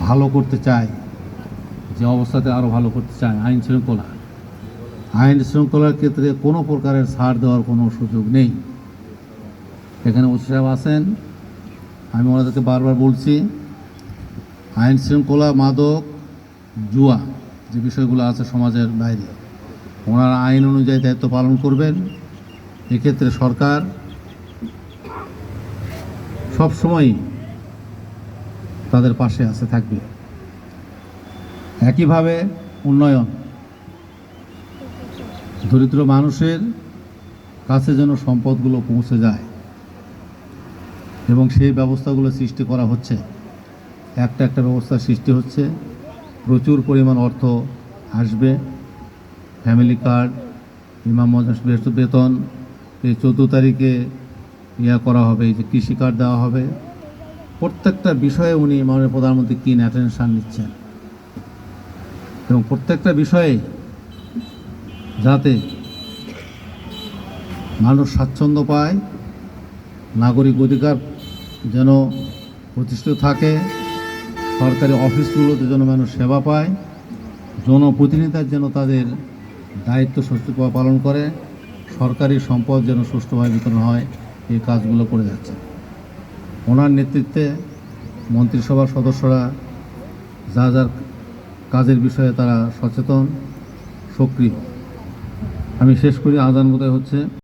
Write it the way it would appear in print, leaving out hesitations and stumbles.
ভালো করতে চায়, যে অবস্থাতে আরও ভালো করতে চায় আইন শৃঙ্খলার ক্ষেত্রে কোনো প্রকারের ছাড় দেওয়ার কোনো সুযোগ নেই। এখানে ওসি সাহেব আছেন, আমি ওনাদেরকে বারবার বলছি, আইন শৃঙ্খলা, মাদক, জুয়া যে বিষয়গুলো আছে সমাজের বাইরে, ওনারা আইন অনুযায়ী দায়িত্ব পালন করবেন। এক্ষেত্রে সরকার সবসময়ই তাদের পাশে আছে, থাকবে। একইভাবে উন্নয়ন, দরিদ্র মানুষের কাছে যেন সম্পদগুলো পৌঁছে যায় এবং সেই ব্যবস্থাগুলো সৃষ্টি করা হচ্ছে। একটা ব্যবস্থা সৃষ্টি হচ্ছে, প্রচুর পরিমাণ অর্থ আসবে। ফ্যামিলি কার্ড, ইমাম বেতন, এই 14 তারিখে করা হবে, এই যে কৃষি কার্ড দেওয়া হবে। প্রত্যেকটা বিষয়ে উনি মাননীয় প্রধানমন্ত্রী কিন অ্যাটেনশন নিচ্ছেন এবং প্রত্যেকটা বিষয়ে যাতে মানুষ স্বাচ্ছন্দ্য পায়, নাগরিক অধিকার যেন প্রতিষ্ঠিত থাকে, সরকারি অফিসগুলোতে যেন মানুষ সেবা পায়, জনপ্রতিনিধিরা যেন তাদের দায়িত্ব সুষ্ঠুভাবে পালন করে, সরকারি সম্পদ যেন সুষ্ঠুভাবে বিতরণ হয়, এই কাজগুলো করে যাচ্ছে। ওনার নেতৃত্বে মন্ত্রিসভার সদস্যরা যার কাজের বিষয়ে তারা সচেতন, সক্রিয়। আমি শেষ করি, আজান বোধহয় হচ্ছে।